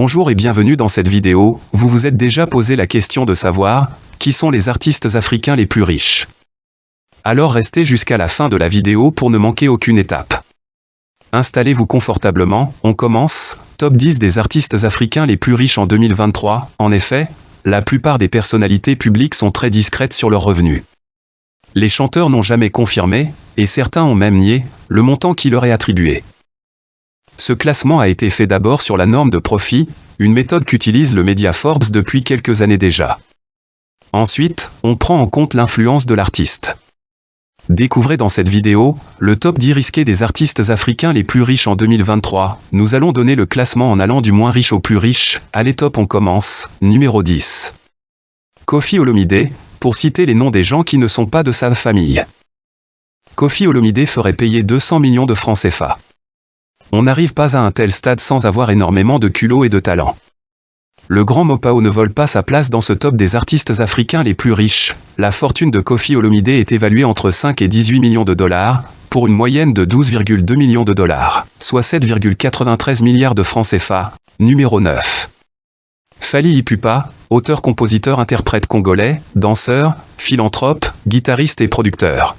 Bonjour et bienvenue dans cette vidéo. Vous vous êtes déjà posé la question de savoir qui sont les artistes africains les plus riches. Alors restez jusqu'à la fin de la vidéo pour ne manquer aucune étape. Installez-vous confortablement, on commence. Top 10 des artistes africains les plus riches en 2023. En effet, la plupart des personnalités publiques sont très discrètes sur leurs revenus. Les chanteurs n'ont jamais confirmé, et certains ont même nié, le montant qui leur est attribué. Ce classement a été fait d'abord sur la norme de profit, une méthode qu'utilise le média Forbes depuis quelques années déjà. Ensuite, on prend en compte l'influence de l'artiste. Découvrez dans cette vidéo le top 10 risqué des artistes africains les plus riches en 2023. Nous allons donner le classement en allant du moins riche au plus riche. Allez top, on commence. Numéro 10. Koffi Olomidé, pour citer les noms des gens qui ne sont pas de sa famille. Koffi Olomidé ferait payer 200 millions de francs CFA. On n'arrive pas à un tel stade sans avoir énormément de culot et de talent. Le grand Mopao ne vole pas sa place dans ce top des artistes africains les plus riches. La fortune de Koffi Olomidé est évaluée entre 5 et 18 millions de dollars, pour une moyenne de 12,2 millions de dollars, soit 7,93 milliards de francs CFA. Numéro 9. Fally Ipupa, auteur-compositeur-interprète congolais, danseur, philanthrope, guitariste et producteur.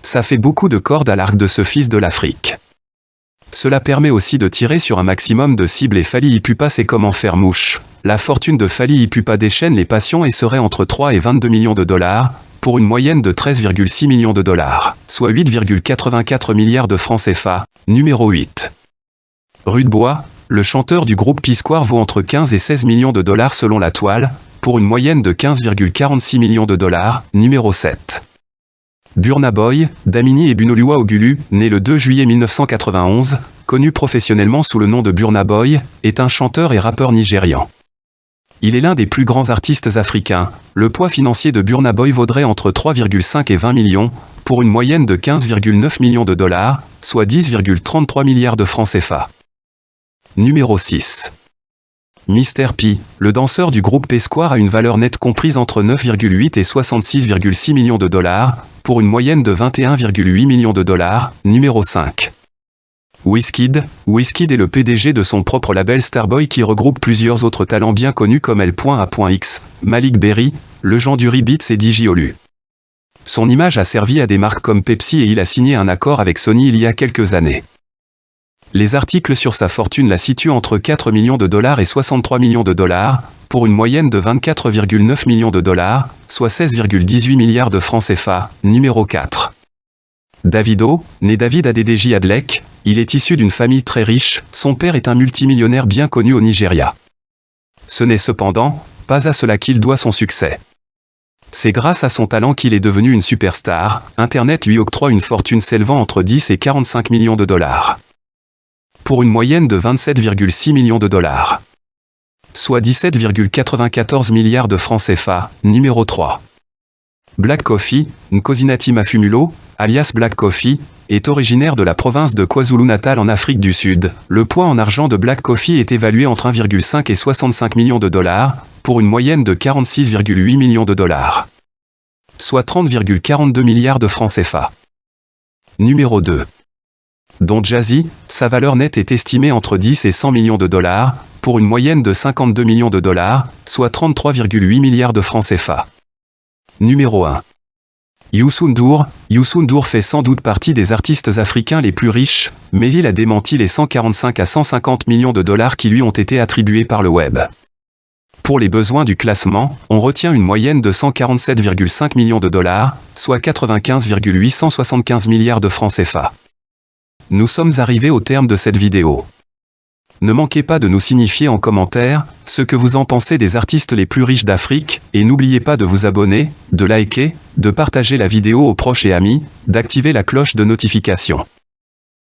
Ça fait beaucoup de cordes à l'arc de ce fils de l'Afrique. Cela permet aussi de tirer sur un maximum de cibles et Fally Ipupa sait comment faire mouche. La fortune de Fally Ipupa déchaîne les passions et serait entre 3 et 22 millions de dollars, pour une moyenne de 13,6 millions de dollars, soit 8,84 milliards de francs CFA. Numéro 8. Rude Bois, le chanteur du groupe P-Square vaut entre 15 et 16 millions de dollars selon la toile, pour une moyenne de 15,46 millions de dollars. Numéro 7. Burna Boy, Damini Ebunoluwa Ogulu, né le 2 juillet 1991, connu professionnellement sous le nom de Burna Boy, est un chanteur et rappeur nigérian. Il est l'un des plus grands artistes africains. Le poids financier de Burna Boy vaudrait entre 3,5 et 20 millions, pour une moyenne de 15,9 millions de dollars, soit 10,33 milliards de francs CFA. Numéro 6. Mr P, le danseur du groupe P-Square a une valeur nette comprise entre 9,8 et 66,6 millions de dollars, pour une moyenne de 21,8 millions de dollars. Numéro 5. Wizkid est le PDG de son propre label Starboy qui regroupe plusieurs autres talents bien connus comme L.A.X, Malik Berry, Legendary Beats et DJ Olu. Son image a servi à des marques comme Pepsi et il a signé un accord avec Sony il y a quelques années. Les articles sur sa fortune la situent entre 4 millions de dollars et 63 millions de dollars, pour une moyenne de 24,9 millions de dollars, soit 16,18 milliards de francs CFA. Numéro 4. Davido, né David Adedeji Adlek, il est issu d'une famille très riche, son père est un multimillionnaire bien connu au Nigeria. Ce n'est cependant pas à cela qu'il doit son succès. C'est grâce à son talent qu'il est devenu une superstar. Internet lui octroie une fortune s'élevant entre 10 et 45 millions de dollars. Pour une moyenne de 27,6 millions de dollars. Soit 17,94 milliards de francs CFA. Numéro 3. Black Coffee, Nkosinati Mafumulo, alias Black Coffee, est originaire de la province de KwaZulu-Natal en Afrique du Sud. Le poids en argent de Black Coffee est évalué entre 1,5 et 65 millions de dollars, pour une moyenne de 46,8 millions de dollars. Soit 30,42 milliards de francs CFA. Numéro 2. Don Jazzy, sa valeur nette est estimée entre 10 et 100 millions de dollars, pour une moyenne de 52 millions de dollars, soit 33,8 milliards de francs CFA. Numéro 1. Youssou N'Dour fait sans doute partie des artistes africains les plus riches, mais il a démenti les 145 à 150 millions de dollars qui lui ont été attribués par le web. Pour les besoins du classement, on retient une moyenne de 147,5 millions de dollars, soit 95,875 milliards de francs CFA. Nous sommes arrivés au terme de cette vidéo. Ne manquez pas de nous signifier en commentaire ce que vous en pensez des artistes les plus riches d'Afrique, et n'oubliez pas de vous abonner, de liker, de partager la vidéo aux proches et amis, d'activer la cloche de notification.